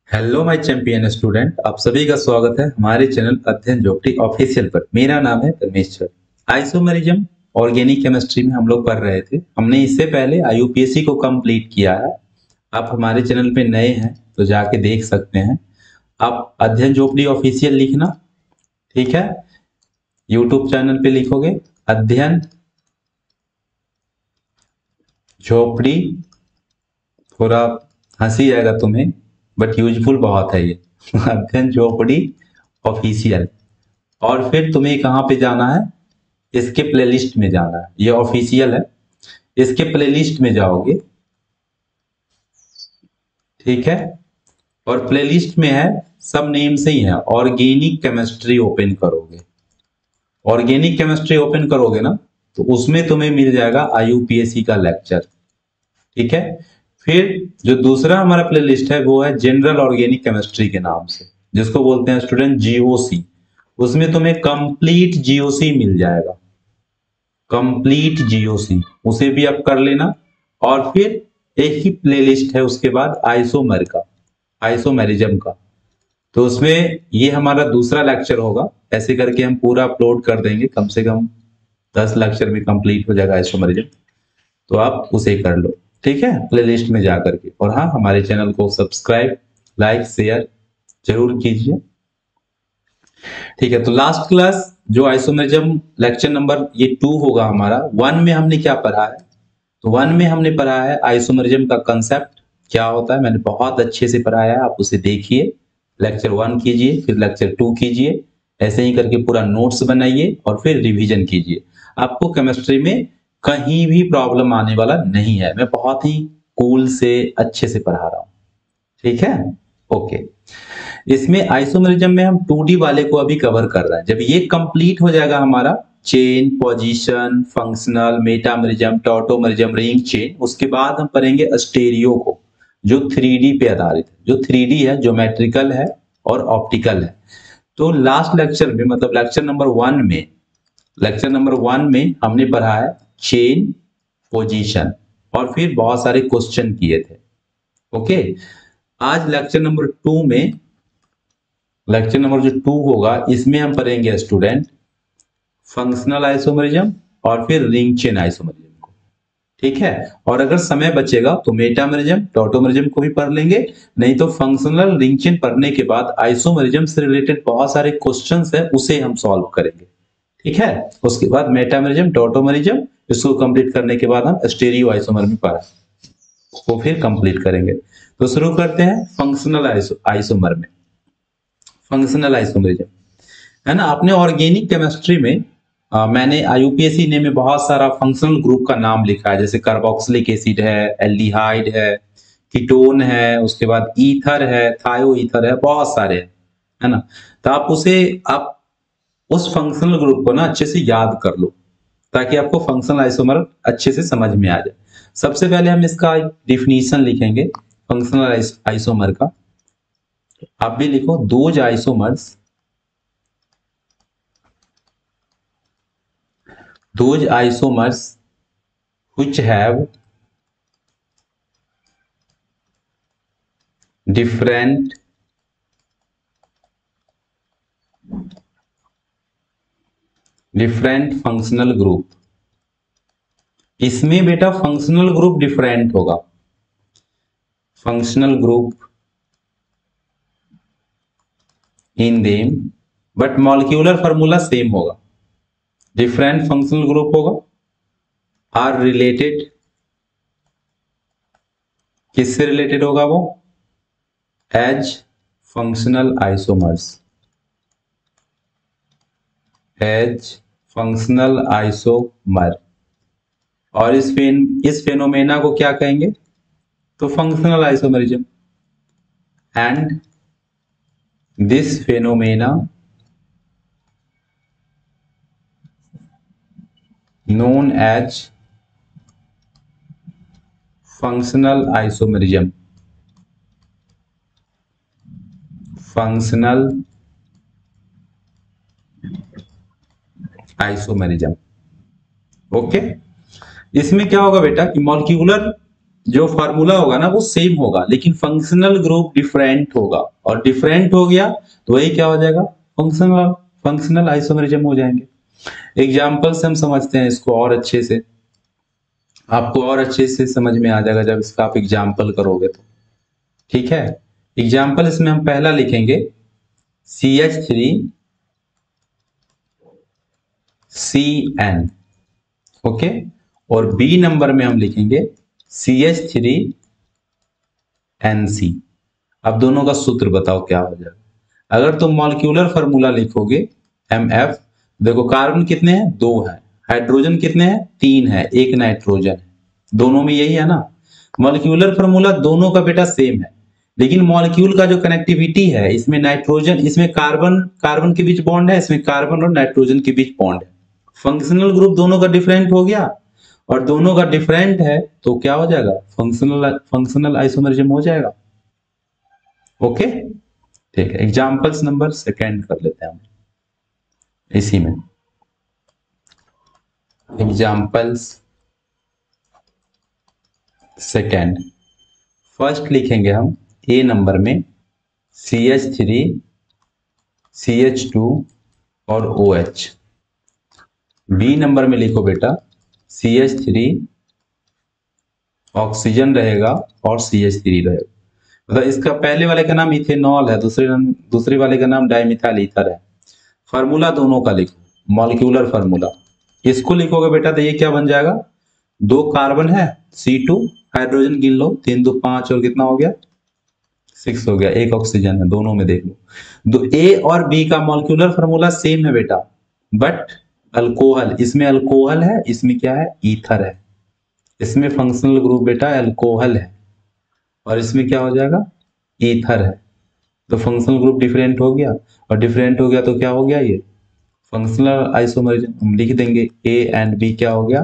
Hello my champion student, आप सभी का स्वागत है हमारे चैनल अध्ययन ज्योति ऑफिशियल पर। मेरा नाम है परमेश्वर। आइसोमेरिज्म ऑर्गेनिक केमिस्ट्री में हम लोग पढ़ रहे थे। हमने इससे पहले आईयूपीएससी को कंप्लीट किया है। आप हमारे चैनल पे नए हैं तो जाके देख सकते हैं। आप अध्ययन ज्योति ऑफिशियल लिखना, ठीक है। यूट्यूब चैनल पे लिखोगे अध्ययन झोपड़ी। थोड़ा हंसी आएगा तुम्हें, बट यूजफुल बहुत है ये अध्ययन झोपड़ी ऑफिशियल। और फिर तुम्हें कहाँ पे जाना है, इसके प्लेलिस्ट में जाना है। ये ऑफिशियल है, इसके प्लेलिस्ट में जाओगे, ठीक है। और प्लेलिस्ट में है, सब नेम से ही है, ऑर्गेनिक केमिस्ट्री ओपन करोगे। ऑर्गेनिक केमिस्ट्री ओपन करोगे ना, तो उसमें तुम्हें मिल जाएगा आईयूपीएससी का लेक्चर, ठीक है। फिर जो दूसरा हमारा प्लेलिस्ट है वो है जनरल ऑर्गेनिक केमिस्ट्री के नाम से, जिसको बोलते हैं स्टूडेंट जीओसी। उसमें तुम्हें कंप्लीट जीओसी मिल जाएगा, कंप्लीट जीओसी, उसे भी आप कर लेना। और फिर एक ही प्लेलिस्ट है उसके बाद आइसोमर का, आइसोमेरिज्म का। तो उसमें ये हमारा दूसरा लेक्चर होगा। ऐसे करके हम पूरा अपलोड कर देंगे, कम से कम 10 लेक्चर में कंप्लीट हो जाएगा आइसोमेरिज्म। तो आप उसे कर लो, ठीक है, प्लेलिस्ट में जा करके। और हाँ, हमारे चैनल को सब्सक्राइब, लाइक, शेयर जरूर कीजिए, ठीक है। तो लास्ट क्लास जो आइसोमेरिज्म लेक्चर नंबर ये 2 होगा हमारा। 1 में हमने क्या पढ़ा है, तो 1 में हमने पढ़ा है आइसोमेरिज्म का कंसेप्ट क्या होता है। मैंने बहुत अच्छे से पढ़ाया है, आप उसे देखिए। लेक्चर 1 कीजिए, फिर लेक्चर 2 कीजिए, ऐसे ही करके पूरा नोट्स बनाइए और फिर रिवीजन कीजिए। आपको केमिस्ट्री में कहीं भी प्रॉब्लम आने वाला नहीं है। मैं बहुत ही कूल से अच्छे से पढ़ा रहा हूँ, ठीक है, ओके। इसमें आइसोमेरिज्म में हम 2D वाले को अभी कवर कर रहे हैं। जब ये कंप्लीट हो जाएगा हमारा chain, position, functional, metamerism, tautomerism, ring chain, उसके बाद हम पढ़ेंगे स्टेरियो को, जो 3D पे आधारित है। जो 3D है, ज्योमेट्रिकल है और ऑप्टिकल है। तो लास्ट लेक्चर में, मतलब लेक्चर नंबर 1 में, लेक्चर नंबर 1 में हमने पढ़ा है चेन, पोजीशन, और फिर बहुत सारे क्वेश्चन किए थे, ओके। आज लेक्चर नंबर 2 में, लेक्चर नंबर जो 2 होगा, इसमें हम पढ़ेंगे स्टूडेंट फंक्शनल आइसोमेरिज्म और फिर रिंग चेन आइसोमेरिज्म को, ठीक है। और अगर समय बचेगा तो मेटामेरिज्म, टॉटोमेरिज्म को भी पढ़ लेंगे। नहीं तो फंक्शनल, रिंग चेन पढ़ने के बाद आइसोमेरिज्म से रिलेटेड बहुत सारे क्वेश्चंस है, उसे हम सॉल्व करेंगे, ठीक है। उसके बाद मेटामेरिज्म, टॉटोमेरिज्म, इसको कंप्लीट करने के बाद हम स्टेरियो आइसोमर में पढ़ा, वो फिर कंप्लीट करेंगे। तो शुरू करते हैं फंक्शनल आइसोमर में। फंक्शनल आइसोमेरिज्म है ना, आपने ऑर्गेनिक केमिस्ट्री में मैंने आईयूपीएससी ने में बहुत सारा फंक्शनल ग्रुप का नाम लिखा है। जैसे कार्बोक्सिलिक एसिड है, एल्डिहाइड है, कीटोन है, उसके बाद ईथर है, थायो ईथर है, बहुत सारे है ना। तो आप उस फंक्शनल ग्रुप को ना अच्छे से याद कर लो, ताकि आपको फंक्शनल आइसोमर अच्छे से समझ में आ जाए। सबसे पहले हम इसका डिफिनीशन लिखेंगे फंक्शनल आइसोमर का। आप भी लिखो, those isomers, those isomers which have different functional group। इसमें बेटा फंक्शनल ग्रुप डिफरेंट होगा, functional group in them, but molecular formula same होगा। डिफरेंट फंक्शनल ग्रुप होगा, आर रिलेटेड, किससे रिलेटेड होगा वो, as functional isomers, as functional isomer. और इस फेनोमेना को क्या कहेंगे, तो functional isomerism. And this phenomena known as functional isomerism, functional isomerism, okay. इसमें क्या होगा बेटा कि मॉलिक्यूलर जो फार्मूला होगा ना वो सेम होगा, लेकिन फंक्शनल ग्रुप डिफरेंट होगा, और डिफरेंट हो गया तो वही क्या हो जाएगा, फंक्शनल आइसोमरिज्म हो जाएंगे। एग्जाम्पल से हम समझते हैं इसको और अच्छे से, आपको और अच्छे से समझ में आ जाएगा जब इसका आप एग्जाम्पल करोगे तो। ठीक है, एग्जाम्पल इसमें हम पहला लिखेंगे CH3CN, ओके, और बी नंबर में हम लिखेंगे CH3NC। अब दोनों का सूत्र बताओ क्या हो जाएगा। अगर तुम मॉलिक्यूलर फार्मूला लिखोगे MF, देखो कार्बन कितने हैं, 2 है, हाइड्रोजन कितने हैं, 3 है, एक नाइट्रोजन है, दोनों में यही है ना। मॉलिक्यूलर फार्मूला दोनों का बेटा सेम है, लेकिन मॉलिक्यूल का जो कनेक्टिविटी है, इसमें नाइट्रोजन, इसमें कार्बन के बीच बॉन्ड है, इसमें कार्बन और नाइट्रोजन के बीच बॉन्ड है। फंक्शनल ग्रुप दोनों का डिफरेंट हो गया, और दोनों का डिफरेंट है तो क्या हो जाएगा, फंक्शनल आइसोमरिज्म हो जाएगा। ओके, ठीक है, एग्जाम्पल्स नंबर सेकेंड कर लेते हैं हम इसी में। एग्जाम्पल्स सेकेंड, फर्स्ट लिखेंगे हम ए नंबर में CH3 CH2 और OH। बी नंबर में लिखो बेटा CH3 ऑक्सीजन रहेगा और CH3 रहेगा। मतलब इसका पहले वाले का नाम इथेनॉल है, दूसरे वाले का नाम डाइमिथाइल ईथर है। फार्मूला दोनों का लिखो, मॉलिक्यूलर फार्मूला। इसको लिखोगे बेटा तो ये क्या बन जाएगा, 2 कार्बन है C2, हाइड्रोजन गिन लो, 3 2 5 और कितना हो गया, 6 हो गया, एक ऑक्सीजन है, दोनों में देख लो। दो ए और बी का मॉलिक्यूलर फार्मूला सेम है बेटा, बट अल्कोहल, इसमें अल्कोहल है, इसमें क्या है, ईथर है। इसमें फंक्शनल ग्रुप बेटा अल्कोहल है और इसमें क्या हो जाएगा, ईथर है। तो फंक्शनल ग्रुप डिफरेंट हो गया, और डिफरेंट हो गया तो क्या हो गया, ये फंक्शनल आइसोमरिज्म। हम लिख देंगे ए एंड बी क्या हो गया,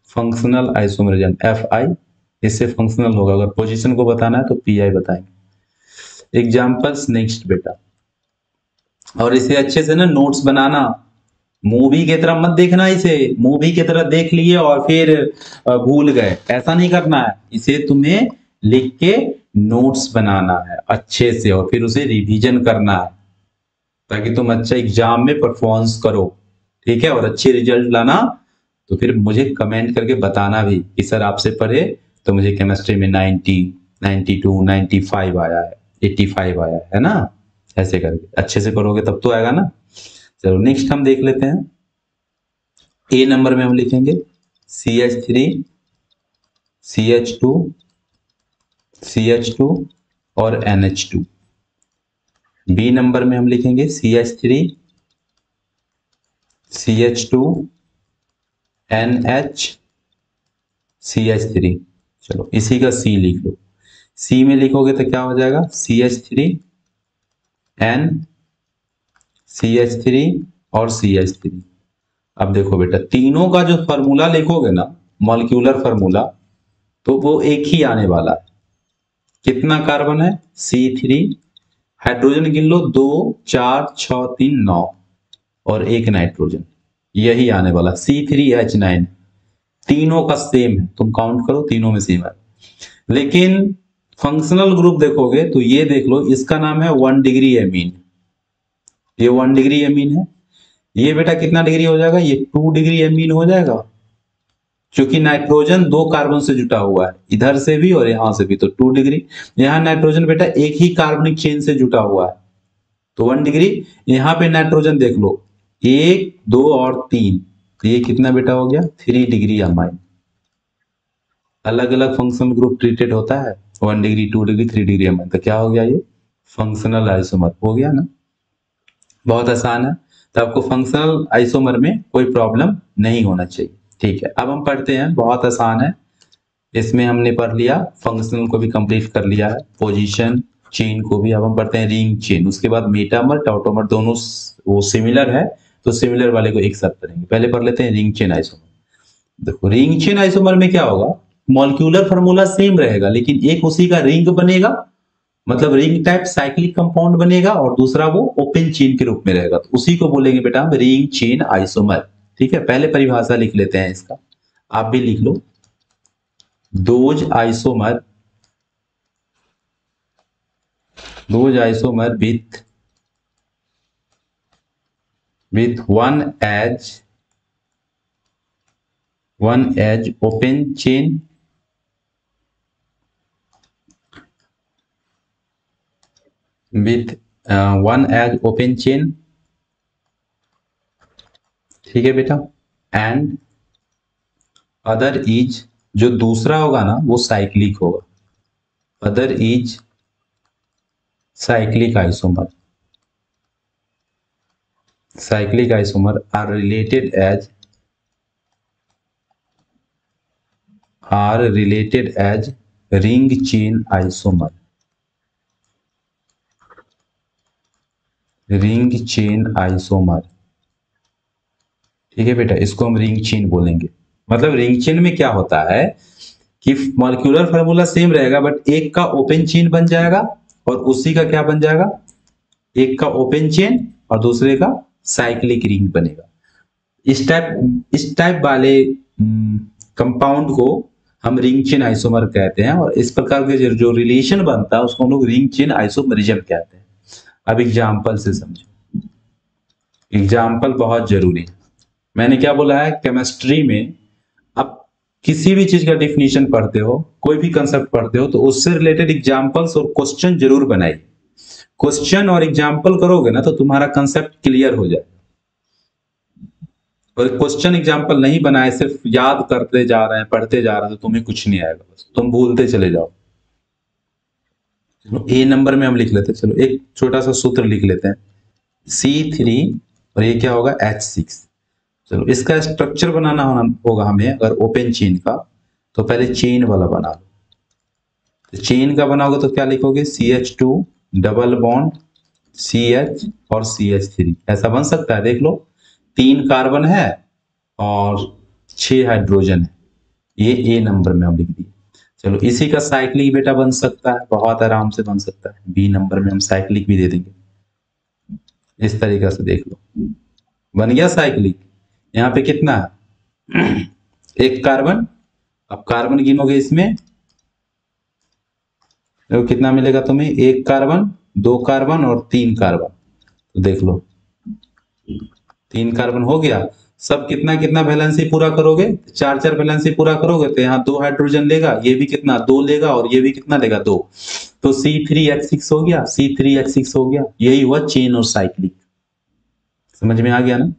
फंक्शनल आइसोमरिज्म, FI। इससे फंक्शनल होगा, अगर पोजीशन को बताना है तो PI बताएंगे। एग्जाम्पल्स नेक्स्ट बेटा, और इसे अच्छे से ना नोट्स बनाना, मूवी की तरह मत देखना, इसे मूवी की तरह देख लिए और फिर भूल गए, ऐसा नहीं करना है। इसे तुम्हें लिख के नोट्स बनाना है अच्छे से, और फिर उसे रिवीजन करना है, ताकि तुम अच्छा एग्जाम में परफॉर्मेंस करो। ठीक है, और अच्छे रिजल्ट लाना, तो फिर मुझे कमेंट करके बताना भी कि सर आपसे पढ़े तो मुझे केमिस्ट्री में 90, 92, 95 आया है, 85 आया है ना। ऐसे करके अच्छे से करोगे तब तो आएगा ना। चलो नेक्स्ट हम देख लेते हैं। ए नंबर में हम लिखेंगे CH3 CH2 CH2 और NH2। बी नंबर में हम लिखेंगे CH3 CH2 NH CH3। चलो इसी का C लिख लो। C में लिखोगे तो क्या हो जाएगा, CH3 N CH3 और CH3। अब देखो बेटा, तीनों का जो फार्मूला लिखोगे ना, मॉलिक्यूलर फार्मूला, तो वो एक ही आने वाला है। कितना कार्बन है, C3, हाइड्रोजन गिन लो, 2 4 6 3 9 और एक नाइट्रोजन, यही आने वाला C3H9। तीनों का सेम है, तुम काउंट करो, तीनों में सेम है। लेकिन फंक्शनल ग्रुप देखोगे तो ये देख लो, इसका नाम है 1 डिग्री एमीन, ये 1 डिग्री एमीन है। ये बेटा कितना डिग्री हो जाएगा, ये 2 डिग्री एमीन हो जाएगा, क्योंकि नाइट्रोजन 2 कार्बन से जुटा हुआ है, इधर से भी और यहां से भी, तो 2 डिग्री। यहां नाइट्रोजन बेटा एक ही कार्बनिक चेन से जुटा हुआ है, तो 1 डिग्री। यहां पे नाइट्रोजन देख लो, 1 2 और 3, तो ये कितना बेटा हो गया, 3 डिग्री अमाइन। अलग अलग फंक्शनल ग्रुप ट्रीटेड होता है, 1 डिग्री 2 डिग्री 3 डिग्री अमाइन, तो क्या हो गया, ये फंक्शनल आइसोमर हो गया ना। बहुत आसान है, तो आपको फंक्शनल आइसोमर में कोई प्रॉब्लम नहीं होना चाहिए। ठीक है, अब हम पढ़ते हैं, बहुत आसान है। इसमें हमने पढ़ लिया, फंक्शनल को भी कंप्लीट कर लिया है, पोजीशन चेन को भी। अब हम पढ़ते हैं रिंग चेन, उसके बाद मेटामर टाउटोमर, दोनों वो सिमिलर है, तो सिमिलर वाले को एक साथ पढ़ेंगे। पहले पढ़ लेते हैं रिंग चेन आइसोमर। देखो रिंग चेन आइसोमर में क्या होगा, मॉलिक्यूलर फार्मूला सेम रहेगा, लेकिन एक उसी का रिंग बनेगा, मतलब रिंग टाइप साइक्लिक कंपाउंड बनेगा, और दूसरा वो ओपन चेन के रूप में रहेगा, तो उसी को बोलेंगे बेटा हम रिंग चेन आइसोमर। ठीक है, पहले परिभाषा लिख लेते हैं इसका, आप भी लिख लो। those isomer with one edge open chain ठीक है बेटा, एंड अदर इज, जो दूसरा होगा ना वो साइक्लिक होगा, other is cyclic isomer are related as ring chain isomer, ठीक है बेटा, इसको हम रिंग चेन बोलेंगे। मतलब रिंग चेन में क्या होता है कि मॉलिक्यूलर फार्मूला सेम रहेगा, बट एक का ओपन चेन बन जाएगा और उसी का क्या बन जाएगा, एक का ओपन चेन और दूसरे का साइक्लिक रिंग बनेगा। इस टाइप वाले कंपाउंड को हम रिंग चेन आइसोमर कहते हैं, और इस प्रकार के जो रिलेशन बनता है उसको हम लोग रिंग चेन आइसोमरिज्म कहते हैं। अब एग्जाम्पल से समझो, एग्जाम्पल बहुत जरूरी है। मैंने क्या बोला है, केमिस्ट्री में आप किसी भी चीज का डिफिनीशन पढ़ते हो, कोई भी कंसेप्ट पढ़ते हो, तो उससे रिलेटेड एग्जाम्पल्स और क्वेश्चन जरूर बनाइए। क्वेश्चन और एग्जाम्पल करोगे ना तो तुम्हारा कंसेप्ट क्लियर हो जाए। और क्वेश्चन एग्जाम्पल नहीं बनाए, सिर्फ याद करते जा रहे हैं, पढ़ते जा रहे हैं, तो तुम्हें कुछ नहीं आएगा, बस तुम भूलते चले जाओ। चलो ए नंबर में हम लिख लेते हैं, चलो एक छोटा सा सूत्र लिख लेते हैं, C3 और ये क्या होगा, H6। चलो इसका स्ट्रक्चर बनाना होगा हमें, अगर ओपन चेन का, तो पहले चेन वाला बना लो। तो चेन का बनाओगे तो क्या लिखोगे, CH2 डबल बॉन्ड CH और CH3, ऐसा बन सकता है। देख लो 3 कार्बन है और 6 हाइड्रोजन है, ये ए नंबर में हम लिख दिए। चलो इसी का साइक्लिक बेटा बन सकता है, बहुत आराम से बन सकता है, बी नंबर में हम साइक्लिक भी दे देंगे। इस तरीके से देख लो, बन गया साइक्लिक। यहाँ पे कितना है, 1 कार्बन। अब कार्बन गिनोगे इसमें, देखो कितना मिलेगा तुम्हें, 1 कार्बन, 2 कार्बन और 3 कार्बन। तो देख लो 3 कार्बन हो गया। सब कितना कितना वैलेंसी पूरा करोगे, 4 वैलेंसी पूरा करोगे तो यहाँ 2 हाइड्रोजन लेगा, ये भी कितना 2 लेगा और ये भी कितना लेगा 2, तो C3H6 हो गया, C3H6 हो गया। यही हुआ चेन और साइक्लिक। समझ में आ गया ना।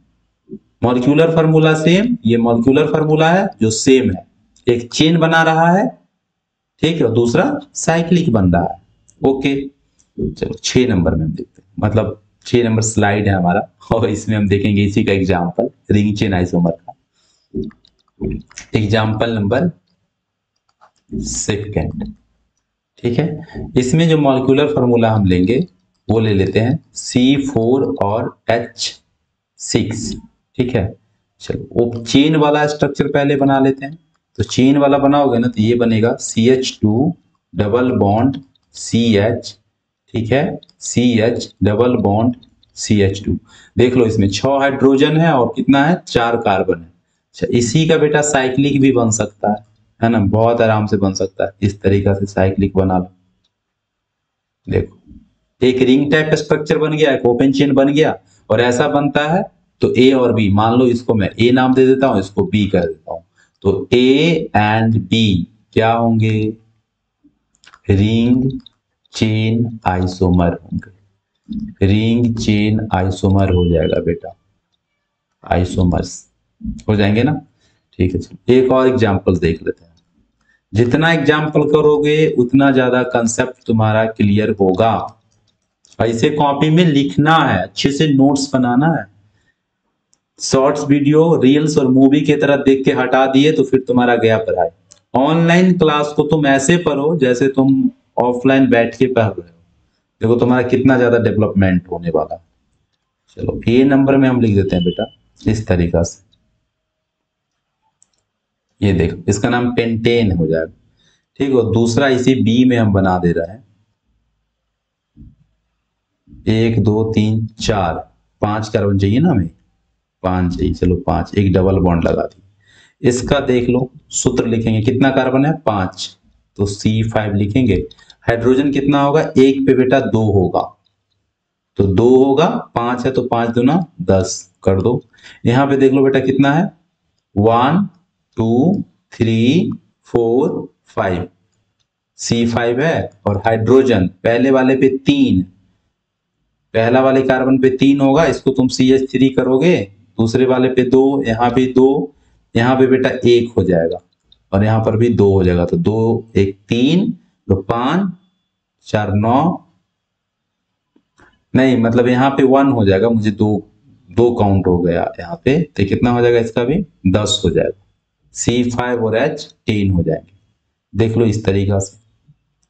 मॉलिक्यूलर फार्मूला सेम, ये मॉलिक्यूलर फार्मूला है जो सेम है, एक चेन बना रहा है, ठीक है, और दूसरा साइक्लिक बन रहा है। ओके, चलो 6 नंबर में हम देखते हैं, मतलब 6 नंबर स्लाइड है हमारा, और इसमें हम देखेंगे इसी का एग्जाम्पल, रिंग चेन आइसोमर का एग्जाम्पल नंबर 2। ठीक है, इसमें जो मॉलिक्यूलर फार्मूला हम लेंगे वो ले लेते हैं C4 और H6। ठीक है, चलो वो चेन वाला स्ट्रक्चर पहले बना लेते हैं। तो चेन वाला बनाओगे ना तो ये बनेगा CH2 डबल बॉन्ड CH, ठीक है, CH डबल बॉन्ड CH2। देख लो इसमें 6 हाइड्रोजन है और कितना है, 4 कार्बन है। अच्छा, इसी का बेटा साइक्लिक भी बन सकता है ना, बहुत आराम से बन सकता है। इस तरीका से साइक्लिक बना लो। देखो एक रिंग टाइप स्ट्रक्चर बन गया, एक ओपन चेन बन गया, और ऐसा बनता है तो ए और बी, मान लो इसको मैं ए नाम दे देता हूं, इसको बी कर देता हूं, तो ए एंड बी क्या होंगे, रिंग चेन आइसोमर होंगे। रिंग चेन आइसोमर हो जाएगा बेटा, आइसोमर्स हो जाएंगे ना। ठीक है, चलो एक और एग्जांपल देख लेते हैं। जितना एग्जांपल करोगे उतना ज्यादा कंसेप्ट तुम्हारा क्लियर होगा। ऐसे कॉपी में लिखना है, अच्छे से नोट्स बनाना है। शॉर्ट्स वीडियो, रील्स और मूवी की तरह देख के हटा दिए तो फिर तुम्हारा गया पढ़ाई। ऑनलाइन क्लास को तुम ऐसे पढ़ो जैसे तुम ऑफलाइन बैठ के पढ़ रहे हो, देखो तुम्हारा कितना ज्यादा डेवलपमेंट होने वाला। चलो ए नंबर में हम लिख देते हैं बेटा इस तरीका से, ये देखो इसका नाम पेंटेन हो जाएगा। ठीक है, दूसरा इसी बी में हम बना दे रहे हैं, 1 2 3 4 5 कार्बन चाहिए ना हमें, 5 चाहिए। चलो 5, एक डबल बॉन्ड लगा दी। इसका देख लो, सूत्र लिखेंगे, कितना कार्बन है 5, तो C5 लिखेंगे। हाइड्रोजन कितना होगा, एक पे बेटा 2 होगा, तो 2 होगा, 5 है तो 5 दूना 10 कर दो। यहां पे देख लो बेटा कितना है, 1 2 3 4 5, C5 है। और हाइड्रोजन पहले वाले पे 3, पहला वाले कार्बन पे 3 होगा, इसको तुम CH3 करोगे, दूसरे वाले पे 2, यहाँ पे 2, यहाँ पे बेटा 1 हो जाएगा, और यहाँ पर भी 2 हो जाएगा, तो 2 1 3, तो 5 4 9, नहीं मतलब यहाँ पे 1 हो जाएगा, मुझे 2 काउंट हो गया यहाँ पे, तो कितना हो जाएगा इसका भी 10 हो जाएगा, C5 और H 10 हो जाएंगे। देख लो इस तरीका से,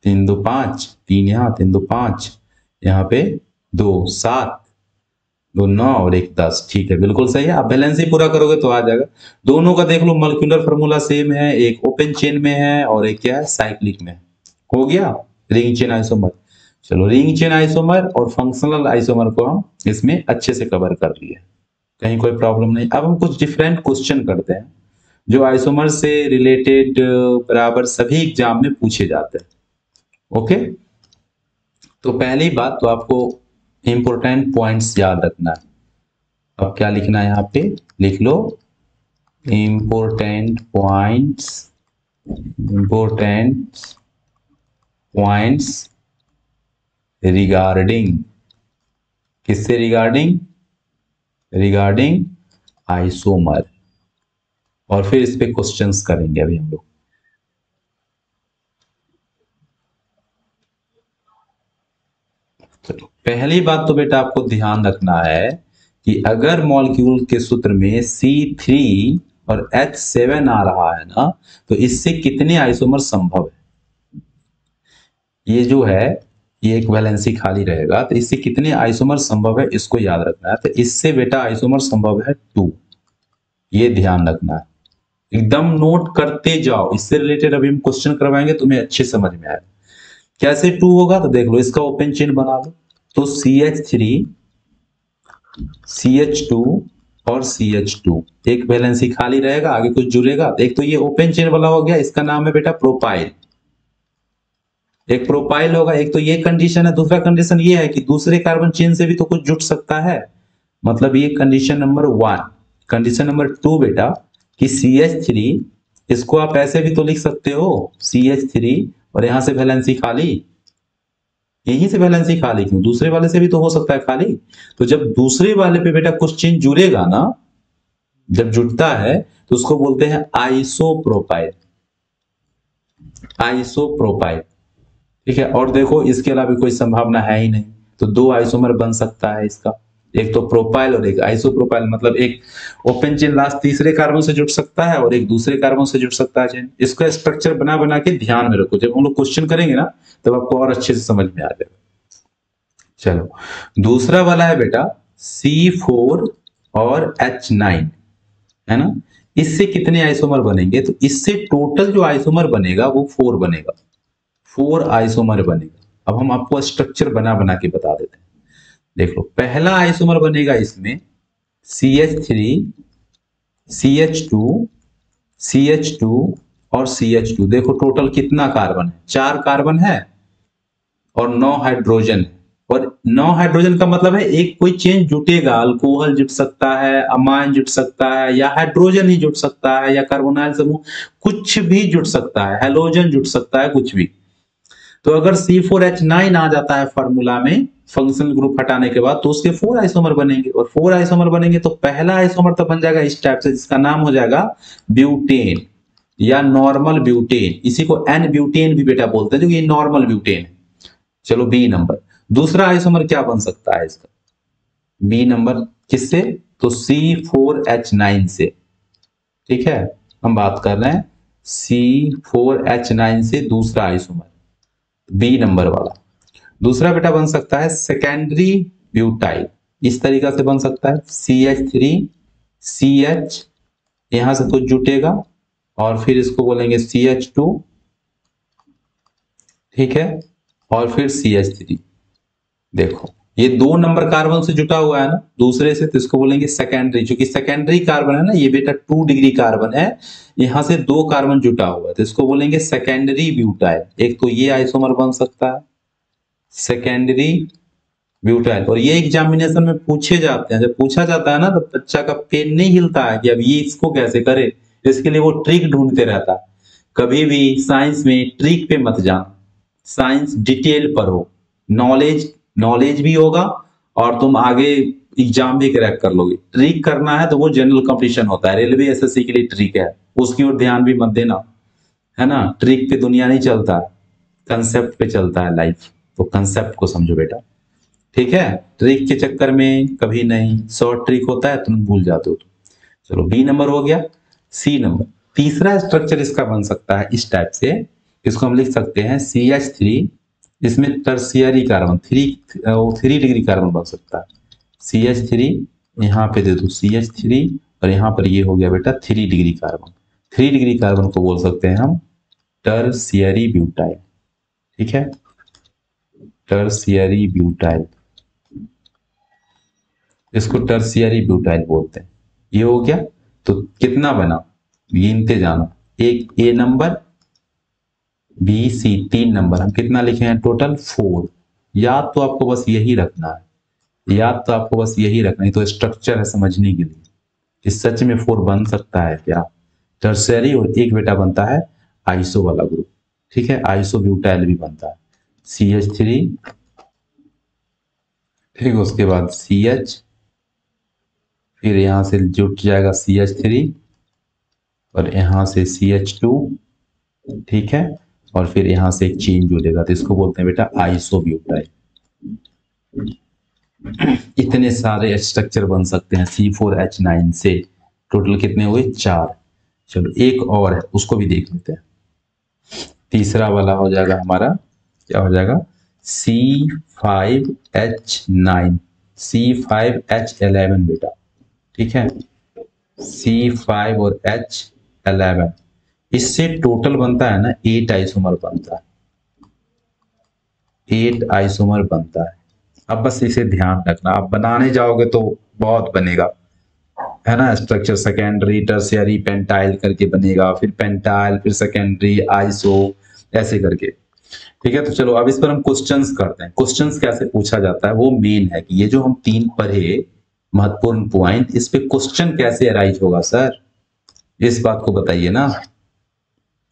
3 2 5, 3 यहाँ, 3 2 5, यहाँ पे 2 7, 2 9 और 1 10, ठीक है, बिल्कुल सही है। आप बैलेंस ही पूरा करोगे तो आ जाएगा। दोनों का देख लो मॉलिक्यूलर फार्मूला सेम है, एक ओपन चेन में है और एक क्या है साइक्लिक में। हो गया रिंग चेन आइसोमर। चलो रिंग चेन आइसोमर और फंक्शनल आइसोमर को हम इसमें अच्छे से कवर कर लिए, कहीं कोई प्रॉब्लम नहीं। अब हम कुछ डिफरेंट क्वेश्चन करते हैं जो आइसोमर से रिलेटेड बराबर सभी एग्जाम में पूछे जाते हैं। ओके, तो पहली बात तो आपको इंपॉर्टेंट पॉइंट्स याद रखना है। अब क्या लिखना है यहाँ पे, लिख लो इंपॉर्टेंट पॉइंट्स रिगार्डिंग, किससे रिगार्डिंग आइसोमर, और फिर इस पे क्वेश्चंस करेंगे अभी हम लोग। चलो पहली बात तो बेटा आपको ध्यान रखना है कि अगर मॉलिक्यूल के सूत्र में C3 और H7 आ रहा है ना, तो इससे कितने आइसोमर संभव है, ये जो है ये एक वैलेंसी खाली रहेगा, तो इससे कितने आइसोमर संभव है इसको याद रखना है। तो इससे बेटा आइसोमर संभव है 2, ये ध्यान रखना है, एकदम नोट करते जाओ, इससे रिलेटेड अभी हम क्वेश्चन करवाएंगे, तुम्हें अच्छे समझ में आएगा। कैसे 2 होगा, तो देख लो इसका ओपन चेन बना लो, तो CH3 CH2 और CH2, एक वैलेंसी खाली रहेगा, आगे कुछ जुड़ेगा। एक तो ये ओपन चेन वाला हो गया, इसका नाम है बेटा प्रोपाइल, एक प्रोपाइल होगा, एक तो ये कंडीशन है। दूसरा कंडीशन ये है कि दूसरे कार्बन चेन से भी तो कुछ जुड़ सकता है, मतलब ये कंडीशन नंबर 1। कंडीशन नंबर 2 बेटा कि CH3, इसको आप ऐसे भी तो लिख सकते हो CH3 और यहां से वैलेंसी खाली, यहीं से वैलेंसी खाली क्यों, दूसरे वाले से भी तो हो सकता है खाली। तो जब दूसरे वाले पे बेटा कुछ चेन जुड़ेगा ना, जब जुड़ता है तो उसको बोलते हैं आइसोप्रोपाइल, आइसोप्रोपाइल, ठीक है। और देखो इसके अलावा कोई संभावना है ही नहीं, तो 2 आइसोमर बन सकता है इसका, एक तो प्रोपाइल और एक आइसोप्रोपाइल, मतलब एक ओपन चेन लास्ट तीसरे कार्बन से जुड़ सकता है और एक दूसरे कार्बन से जुड़ सकता है चेन। इसका स्ट्रक्चर बना बना के ध्यान में रखो, जब हम लोग क्वेश्चन करेंगे ना तब आपको और अच्छे से समझ में आ जाएगा। चलो दूसरा वाला है बेटा C4 और H9, है ना, इससे कितने आइसोमर बनेंगे, तो इससे टोटल जो आइसोमर बनेगा वो 4 बनेगा, 4 आइसोमर बनेगा। अब हम आपको स्ट्रक्चर बना बना के बता देते हैं। देख लो पहला आइसोमर बनेगा इसमें CH3 CH2 CH2 और CH2। देखो टोटल कितना कार्बन है, 4 कार्बन है और 9 हाइड्रोजन है। और 9 हाइड्रोजन का मतलब है एक कोई चेन जुटेगा, अल्कोहल जुट सकता है, अमाइन जुट सकता है, या हाइड्रोजन ही जुट सकता है, या कार्बोनाइल समूह कुछ भी जुट सकता है, हेलोजन जुट सकता है, कुछ भी। तो अगर C4H9 आ जाता है फार्मूला में फंक्शनल ग्रुप हटाने के बाद, तो उसके 4 आइसोमर बनेंगे, और 4 आइसोमर बनेंगे तो पहला आइसोमर तो बन जाएगा इस टाइप से, जिसका नाम हो जाएगा ब्यूटेन या नॉर्मल ब्यूटेन। इसी को N ब्यूटेन भी बेटा बोलते हैं, जो ये नॉर्मल ब्यूटेन है। चलो B नंबर। दूसरा आइसोमर क्या बन सकता है इसका, B नंबर किससे, तो C4H9 से, ठीक है। हम बात कर रहे हैं C4H9 से दूसरा आइसोमर B नंबर वाला। दूसरा बेटा बन सकता है सेकेंडरी ब्यूटाइल, इस तरीका से बन सकता है CH3 CH, यहां से कुछ जुटेगा और फिर इसको बोलेंगे CH2, ठीक है, और फिर CH3। देखो ये 2 नंबर कार्बन से जुटा हुआ है ना दूसरे से, तो इसको बोलेंगे सेकेंडरी। क्योंकि सेकेंडरी कार्बन है ना, ये बेटा 2 डिग्री कार्बन है, यहां से 2 कार्बन जुटा हुआ है, तो इसको बोलेंगे सेकेंडरी ब्यूटाइल। एक तो ये आइसोमर बन सकता है सेकेंडरी ब्यूटाइल। और ये एग्जामिनेशन में पूछे जाते हैं, जब पूछा जाता है ना तो बच्चा का पेन नहीं हिलता है कि अब ये इसको कैसे करे, इसके लिए वो ट्रिक ढूंढते रहता है। कभी भी साइंस में ट्रिक पे मत जाना, साइंस डिटेल पढ़ो, नॉलेज भी होगा और तुम आगे एग्जाम भी क्रैक कर लोगे। ट्रिक करना है तो वो जनरल कंपटीशन होता है, रेलवे एसएससी के लिए ट्रिक है, उसकी ओर ध्यान भी मत देना, है ना। ट्रिक पे दुनिया नहीं चलता, कंसेप्ट पे चलता है लाइफ, तो कंसेप्ट को समझो बेटा, ठीक है। ट्रिक के चक्कर में कभी नहीं, शॉर्ट ट्रिक होता है तुम भूल जाते हो। चलो बी नंबर हो गया। सी नंबर, तीसरा स्ट्रक्चर इसका बन सकता है इस टाइप से, इसको हम लिख सकते हैं CH3, इसमें टर्शियरी कार्बन 3 डिग्री कार्बन बन सकता है। CH3 यहाँ पे दे दो CH3 और यहाँ पर ये हो गया बेटा 3 डिग्री कार्बन। 3 डिग्री कार्बन को बोल सकते हैं हम टर्शियरी ब्यूटाइल, ठीक है, टर्शियरी ब्यूटाइल, इसको टर्शियरी ब्यूटाइल बोलते हैं। ये हो गया, तो कितना बना गिनते जाना, एक A number B C 3 number, हम कितना लिखे हैं टोटल 4। याद तो आपको बस यही रखना है, याद तो आपको बस यही रखना है, तो स्ट्रक्चर है समझने के लिए कि सच में 4 बन सकता है क्या, टर्शियरी। और एक बेटा बनता है आइसो वाला ग्रुप, ठीक है, आइसो ब्यूटाइल भी बनता है CH3, ठीक है, उसके बाद CH, फिर यहां से जुट जाएगा CH3 और यहां से CH2, ठीक है, और फिर यहां से एक चेन जुड़ेगा, तो इसको बोलते हैं बेटा आइसोब्यूटाइल। इतने सारे स्ट्रक्चर बन सकते हैं C4H9 से, टोटल कितने हुए 4। चलो एक और है, उसको भी देख लेते हैं। तीसरा वाला हो जाएगा हमारा, क्या हो जाएगा C5H9, C5H11 बेटा, ठीक है, C5 और H11, इससे टोटल बनता है ना 8 आइसोमर बनता है, 8 आइसोमर बनता है। अब बस इसे ध्यान रखना, आप बनाने जाओगे तो बहुत बनेगा, है ना, स्ट्रक्चर सेकेंडरी टर्शियरी पेंटाइल करके बनेगा, फिर पेंटाइल, फिर सेकेंडरी आइसो, ऐसे करके, ठीक है। तो चलो अब इस पर हम क्वेश्चंस करते हैं। क्वेश्चंस कैसे पूछा जाता है वो मेन है कि ये जो हम 3 पढ़े महत्वपूर्ण पॉइंट, इस पे क्वेश्चन कैसे अराइज होगा सर, इस बात को बताइए ना।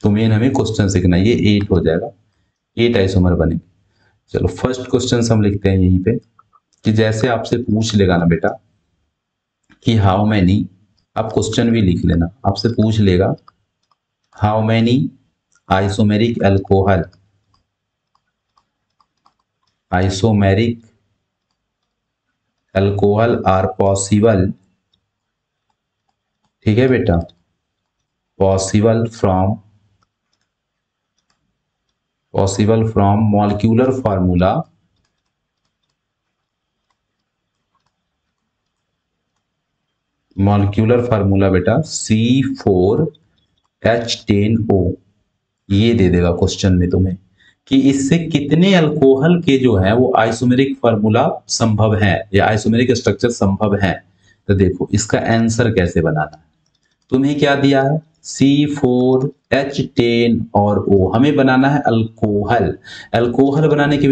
तो मेन हमें क्वेश्चन सीखना, ये 8 हो जाएगा, 8 आइसोमर बनेंगे। चलो फर्स्ट क्वेश्चन हम लिखते हैं यहीं पे, कि जैसे आपसे पूछ लेगा ना बेटा कि हाउ मैनी, आप क्वेश्चन भी लिख लेना, आपसे पूछ लेगा how many isomeric alcohol, isomeric alcohol are possible, ठीक है बेटा, possible from molecular formula, molecular formula बेटा C4H10O, ये दे देगा क्वेश्चन में तुम्हें कि इससे कितने अल्कोहल के जो है वो आइसोमेरिक फार्मूला संभव है या आइसोमेरिक स्ट्रक्चर संभव है। तो देखो इसका आंसर कैसे बनाना है, तुम्हें क्या दिया है C4H10 और O, हमें बनाना है अल्कोहल। अल्कोहल बनाने के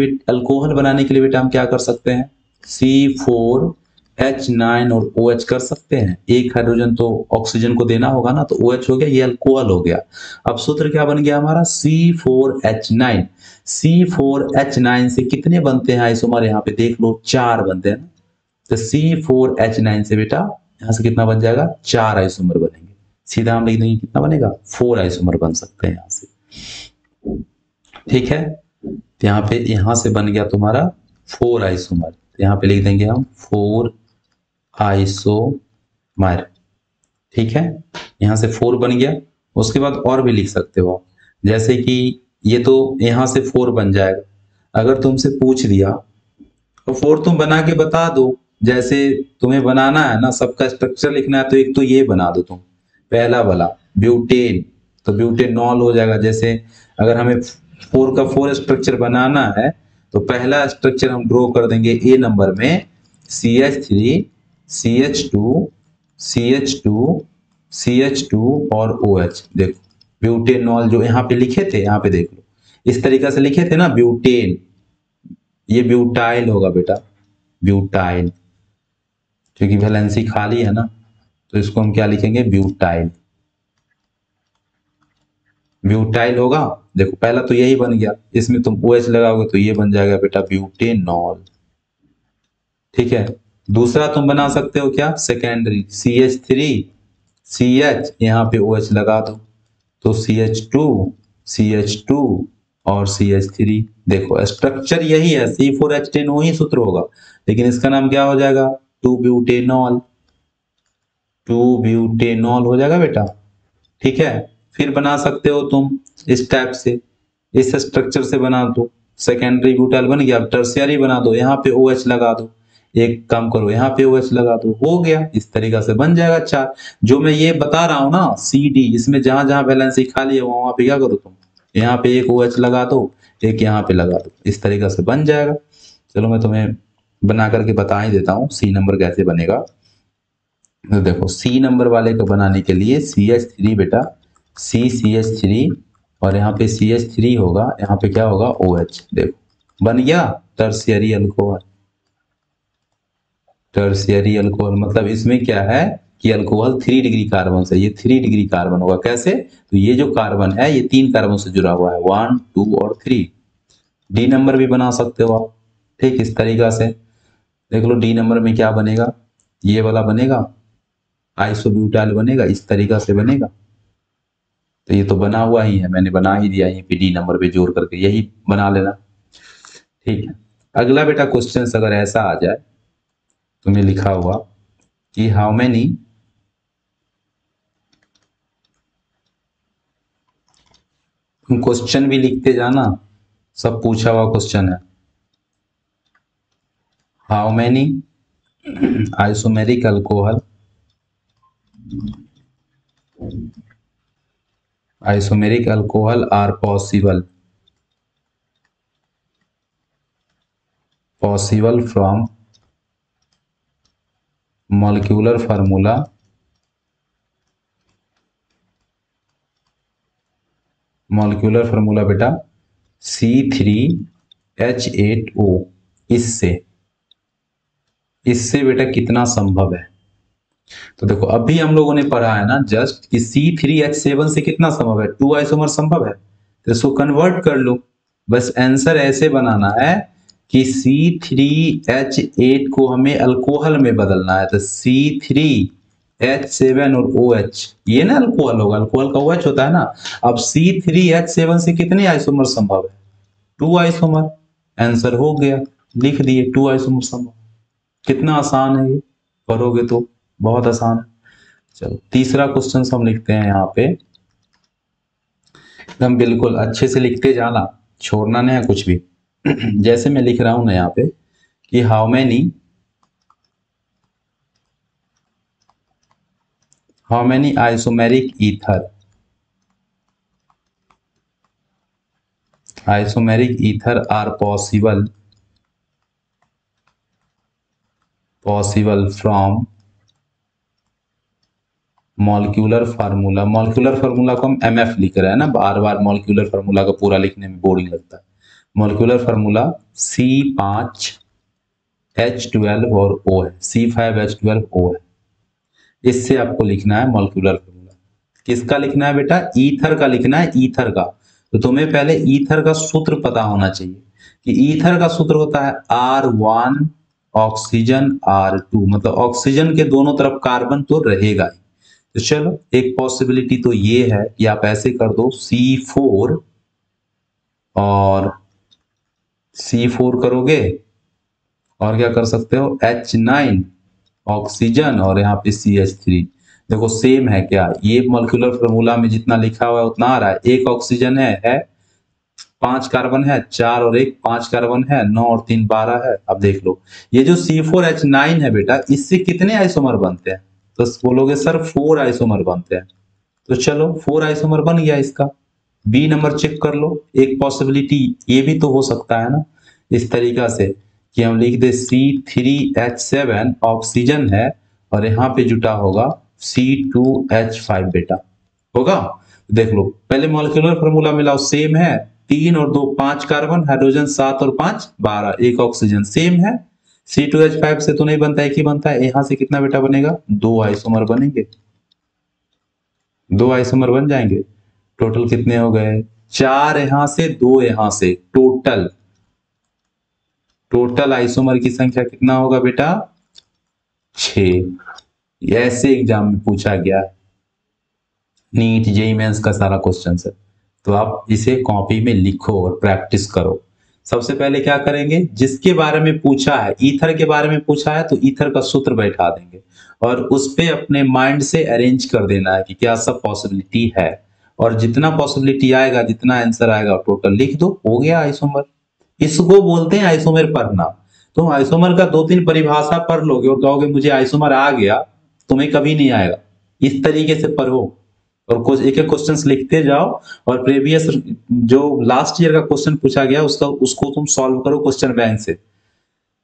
लिए बेटा हम क्या कर सकते हैं, C4H9 और OH कर सकते हैं, एक हाइड्रोजन तो ऑक्सीजन को देना होगा ना, तो OH हो गया, ये अल्कोहल हो गया। अब सूत्र क्या बन गया हमारा C4H9, C4H9 से कितने बनते हैं आइसोमर, यहाँ पे देख लो 4 बनते हैं ना, तो C4H9 से बेटा यहाँ से कितना बन जाएगा 4 आइसोमर बनेंगे, सीधा हम लिख देंगे कितना बनेगा 4 आइसोमर बन सकते हैं यहाँ से, ठीक है। तो यहाँ पे यहाँ से बन गया तुम्हारा 4 आइसोमर, तो यहाँ पे लिख देंगे हम 4 आइसोमर, ठीक है, यहाँ से 4 बन गया। उसके बाद और भी लिख सकते हो, जैसे कि ये तो यहाँ से 4 बन जाएगा, अगर तुमसे पूछ दिया तो 4 तुम बना के बता दो, जैसे तुम्हें बनाना है ना, सबका स्ट्रक्चर लिखना है, तो एक तो ये बना दो तुम, पहला वाला ब्यूटेन, तो ब्यूटेनॉल हो जाएगा। जैसे अगर हमें 4 का 4 स्ट्रक्चर बनाना है तो पहला स्ट्रक्चर हम ड्रॉ कर देंगे ए नंबर में, CH3, CH2, CH2, CH2 और OH। देखो ब्यूटेनॉल जो यहाँ पे लिखे थे, यहाँ पे देख लो इस तरीका से लिखे थे ना, ब्यूटेन, ये ब्यूटाइल होगा बेटा, ब्यूटाइल, क्योंकि वैलेंसी खाली है ना, तो इसको हम क्या लिखेंगे, ब्यूटाइल, ब्यूटाइल होगा। देखो पहला तो यही बन गया, इसमें तुम OH लगाओगे तो ये बन जाएगा बेटा ब्यूटेनॉल, ठीक है। दूसरा तुम बना सकते हो क्या, सेकेंडरी, CH3, CH, यहाँ पे OH लगा दो तो CH2, CH2 और CH3। देखो स्ट्रक्चर यही है, C4H10 वही सूत्र होगा, लेकिन इसका नाम क्या हो जाएगा, 2-ब्यूटेनॉल, 2-ब्यूटेनॉल हो जाएगा बेटा, ठीक है। फिर बना सकते हो तुम इस टाइप से, इस स्ट्रक्चर से बना दो, सेकेंडरी ब्यूटाइल बन गया। अब टर्शियरी बना दो, यहाँ पे OH लगा दो, एक काम करो यहाँ पे OH लगा दो, हो गया। इस तरीका से बन जाएगा 4। जो मैं ये बता रहा हूँ ना CD, इसमें जहां जहां वैलेंसी खाली है वहां पे क्या करो तुम, यहाँ पे एक OH लगा दो, एक यहाँ पे लगा दो, इस तरीका से बन जाएगा। चलो मैं तुम्हें बना करके बता ही देता हूँ C नंबर कैसे बनेगा। तो देखो C नंबर वाले को बनाने के लिए CH3 बेटा, CH3 और यहाँ पे CH3 होगा, यहाँ पे क्या होगा OH। देखो बन गया टर्शियरी अल्कोहल, टर्शियरी अल्कोहल मतलब इसमें क्या है कि अल्कोहल 3 डिग्री कार्बन से, ये 3 डिग्री कार्बन होगा। कैसे, तो ये जो कार्बन है ये 3 कार्बन से जुड़ा हुआ है, 1, 2 और 3। डी नंबर भी बना सकते हो आप, ठीक, इस तरीका से। देख लो डी नंबर में क्या बनेगा, ये वाला बनेगा, आइसोब्यूटाइल बनेगा, इस तरीका से बनेगा। तो ये तो बना हुआ ही है, मैंने बना ही दिया यहीं पे डी नंबर पे जोड़ करके, यही बना लेना, ठीक है। अगला बेटा क्वेश्चन अगर ऐसा आ जाए, तुम्हें लिखा हुआ कि हाउ मेनी तुम क्वेश्चन भी लिखते जाना, सब पूछा हुआ क्वेश्चन है। How many isomeric alcohol, isomeric alcohol are possible from molecular formula बेटा C3H8O। इससे बेटा कितना संभव है, तो देखो अभी हम लोगों ने पढ़ा है ना जस्ट कि C3H7 से कितना संभव है, 2 आइसोमर संभव है, तो इसको कन्वर्ट कर लो। बस आंसर ऐसे बनाना है कि C3H8 को हमें अल्कोहल में बदलना है, तो C3H7 और OH, ये ना अल्कोहल होगा, अल्कोहल का OH होता है ना। अब C3H7 से कितने आइसोमर संभव है, 2 आइसोमर। आंसर हो गया, लिख दिए 2 आइसोमर संभव। कितना आसान है ये, करोगे तो बहुत आसान है। चलो तीसरा क्वेश्चन हम लिखते हैं यहाँ पे, एकदम बिल्कुल अच्छे से लिखते जाना, छोड़ना नहीं है कुछ भी। जैसे मैं लिख रहा हूं ना यहाँ पे कि how many isomeric ether are possible from molecular formula. Molecular formula को हम MF लिख रहे हैं ना, बार बार मॉलिक्यूलर फार्मूला का पूरा लिखने में बोरिंग लगता है। मॉलिक्यूलर फार्मूला C5H12 और O है, C5H12O है। इससे आपको लिखना है मॉलिक्यूलर फार्मूला। किसका लिखना है बेटा, ईथर का लिखना है, ईथर का। तो तुम्हें पहले ईथर का सूत्र पता होना चाहिए कि ईथर का सूत्र होता है R1 ऑक्सीजन R2, मतलब ऑक्सीजन के दोनों तरफ कार्बन तो रहेगा ही। तो चलो एक पॉसिबिलिटी तो ये है कि आप ऐसे कर दो C4 और C4 करोगे और क्या कर सकते हो H9 ऑक्सीजन और यहाँ पे CH3। देखो सेम है क्या, ये मॉलिक्यूलर फार्मूला में जितना लिखा हुआ है उतना आ रहा है। एक ऑक्सीजन है 5 कार्बन है, 4 और 1 5 कार्बन है, 9 और 3 12 है। अब देख लो ये जो C4H9 है बेटा, इससे कितने आइसोमर बनते हैं, तो बोलोगे सर 4 आइसोमर बनते हैं। तो चलो 4 आइसोमर बन गया इसका। बी नंबर चेक कर लो, एक पॉसिबिलिटी ये भी तो हो सकता है ना इस तरीका से कि हम लिख दे C3H7 ऑक्सीजन है और यहाँ पे जुटा होगा C2H5 बेटा, होगा। देख लो पहले मॉलिक्यूलर फार्मूला मिलाओ, सेम है, 3 और 2 5 कार्बन, हाइड्रोजन 7 और 5 12, एक ऑक्सीजन सेम है। C2H5 से तो नहीं बनता, एक ही बनता है। यहां से कितना बेटा बनेगा, 2 आइसोमर बनेंगे, 2 आइसोमर बन जाएंगे। टोटल कितने हो गए, 4 यहां से 2 यहां से, टोटल आइसोमर की संख्या कितना होगा बेटा, 6। ऐसे एग्जाम में पूछा गया, नीट जेईई मेंस का सारा क्वेश्चन है, तो आप इसे कॉपी में लिखो और प्रैक्टिस करो। सबसे पहले क्या करेंगे, जिसके बारे में पूछा है, ईथर के बारे में पूछा है तो ईथर का सूत्र बैठा देंगे और उस पे अपने माइंड से अरेंज कर देना है कि क्या सब पॉसिबिलिटी है, और जितना पॉसिबिलिटी आएगा, जितना आंसर आएगा टोटल लिख दो, हो गया आइसोमर। इसको बोलते हैं आइसोमर पढ़ना। तुम आइसोमर का 2-3 परिभाषा पढ़ लोगे और कहोगे मुझे आइसोमर आ गया, तुम्हें कभी नहीं आएगा। इस तरीके से पढ़ो और कुछ एक एक क्वेश्चंस लिखते जाओ और प्रीवियस जो लास्ट ईयर का क्वेश्चन पूछा गया उसको तुम सॉल्व करो क्वेश्चन बैंक से,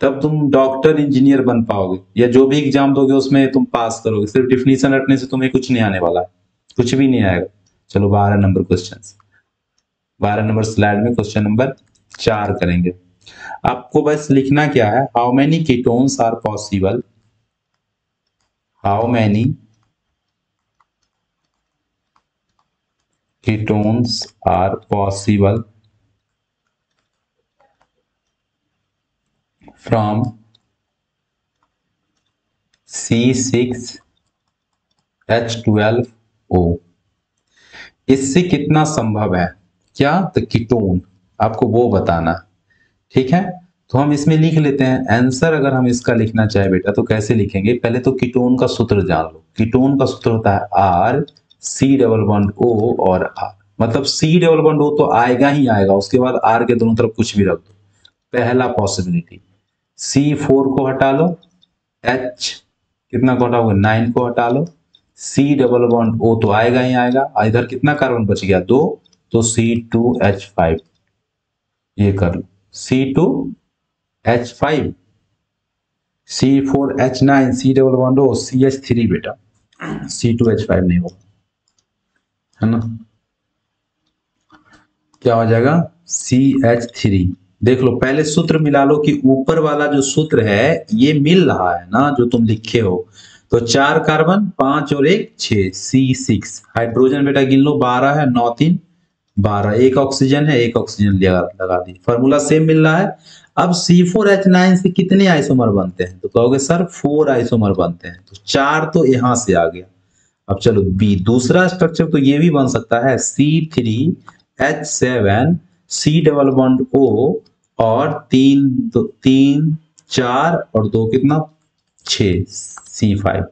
तब तुम डॉक्टर इंजीनियर बन पाओगे, या जो भी एग्जाम दोगे उसमें तुम पास करोगे। सिर्फ डिफिनीशन रटने से तुम्हें कुछ नहीं आने वाला है, कुछ भी नहीं आएगा। चलो 12 नंबर क्वेश्चन, 12 नंबर स्लाइड में क्वेश्चन नंबर 4 करेंगे। आपको बस लिखना क्या है, how many ketones are possible, how many ketones are possible from C6H12O। इससे कितना संभव है, क्या, तो कीटोन आपको वो बताना, ठीक है। तो हम इसमें लिख लेते हैं आंसर। अगर हम इसका लिखना चाहे बेटा तो कैसे लिखेंगे, पहले तो कीटोन का सूत्र जान लो। कीटोन का सूत्र होता है R C double bond O और R, मतलब C डबल बॉन्ड O तो आएगा ही आएगा, उसके बाद R के दोनों तरफ कुछ भी रख दो। पहला पॉसिबिलिटी, C4 को हटा लो, H कितना को हटाओगे, 9 को हटा लो, C डबल बॉन्ड O तो आएगा ही आएगा, इधर कितना कार्बन बच गया, 2, तो C2H5 ये कर लो, C2H5, C4H9, C double bond O, CH3 बेटा, C2H5 नहीं होगा, है ना, क्या हो जाएगा, CH3। देख लो पहले सूत्र मिला लो कि ऊपर वाला जो सूत्र है ये मिल रहा है ना, जो तुम लिखे हो। तो 4 कार्बन 5 और 1 6, C6। हाइड्रोजन बेटा गिन लो, 12 है, 9 3 12, एक ऑक्सीजन है, एक ऑक्सीजन लगा दी, फॉर्मूला सेम मिल रहा है। अब C4H9 से कितने आइसोमर बनते हैं, तो कहोगे सर 4 आइसोमर बनते हैं, तो 4 तो यहां से आ गया। अब चलो बी, दूसरा स्ट्रक्चर तो ये भी बन सकता है, C3H7 C double bond O और 3 4 और 2 कितना 6 C5।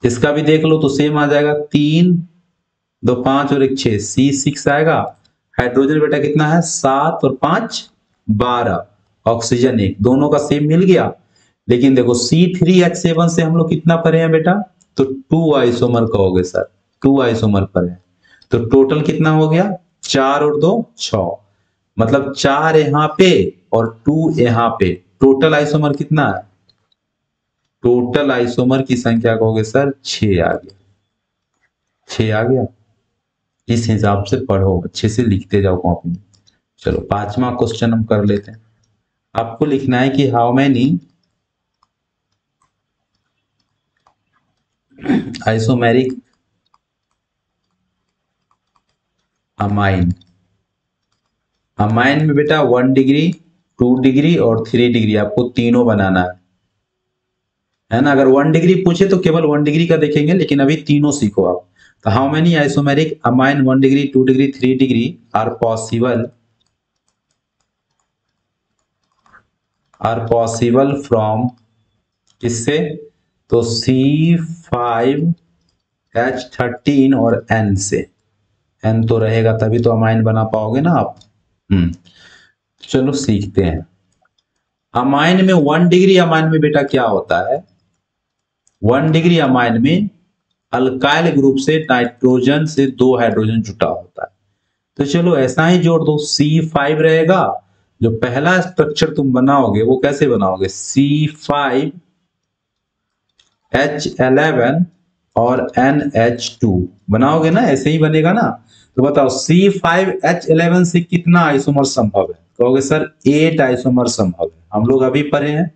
इसका भी देख लो तो सेम आ जाएगा, 3 2 5 और 1 6 C6 आएगा। हाइड्रोजन बेटा कितना है, 7 और 5 12, ऑक्सीजन 1, दोनों का सेम मिल गया। लेकिन देखो C3H7 से हम लोग कितना पढ़े हैं बेटा, तो 2 आइसोमर कहोगे सर, 2 आइसोमर पर है, तो टोटल कितना हो गया, 4 और 2 6, मतलब 4 यहां पे और 2 यहां पे, टोटल आइसोमर कितना है, टोटल आइसोमर की संख्या कहोगे सर 6 आ गया, 6 आ गया। इस हिसाब से पढ़ो, अच्छे से लिखते जाओ कॉपी में। चलो 5वां क्वेश्चन हम कर लेते हैं। आपको लिखना है कि how many isomeric amine, amine में बेटा 1 डिग्री 2 डिग्री और 3 डिग्री, आपको तीनों बनाना है ना। अगर 1 डिग्री पूछे तो केवल 1 डिग्री का देखेंगे, लेकिन अभी तीनों सीखो आप। तो how many isomeric amine 1 degree 2 degree 3 degree are possible from, किससे, तो C5H13 और N से, N तो रहेगा तभी तो अमाइन बना पाओगे ना आप। चलो सीखते हैं। अमाइन में 1 डिग्री अमाइन में बेटा क्या होता है, 1 डिग्री अमाइन में अल्काइल ग्रुप से नाइट्रोजन से 2 हाइड्रोजन जुटा होता है। तो चलो ऐसा ही जोड़ दो, C5 रहेगा जो पहला स्ट्रक्चर तुम बनाओगे वो कैसे बनाओगे, C5H11 और NH2 बनाओगे ना, ऐसे ही बनेगा ना। तो बताओ C5H11 से कितना आइसोमर संभव है, कहोगे सर 8 आइसोमर संभव है। हम लोग अभी पढ़े हैं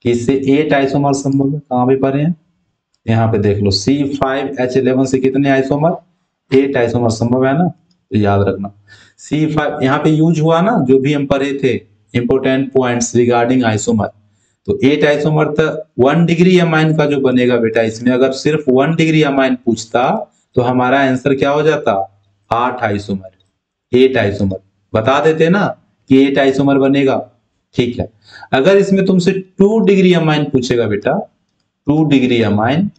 कि इससे 8 आइसोमर संभव है, कहां भी पढ़े हैं, यहाँ पे देख लो C5H11 से कितने आइसोमर, 8 आइसोमर संभव है ना, तो याद रखना। C5 यहाँ पे यूज हुआ ना, जो भी हम पढ़े थे इंपोर्टेंट पॉइंट्स रिगार्डिंग आइसोमर, तो 8 आइसोमर तक 1 डिग्री अमाइन का जो बनेगा बेटा, इसमें अगर सिर्फ 1 डिग्री अमाइन पूछता तो हमारा आंसर क्या हो जाता, 8 आइसोमर, 8 आइसोमर बता देते ना कि 8 आइसोमर बनेगा। ठीक है, अगर इसमें तुमसे 2 डिग्री अमाइन पूछेगा बेटा, 2 डिग्री अमाइन,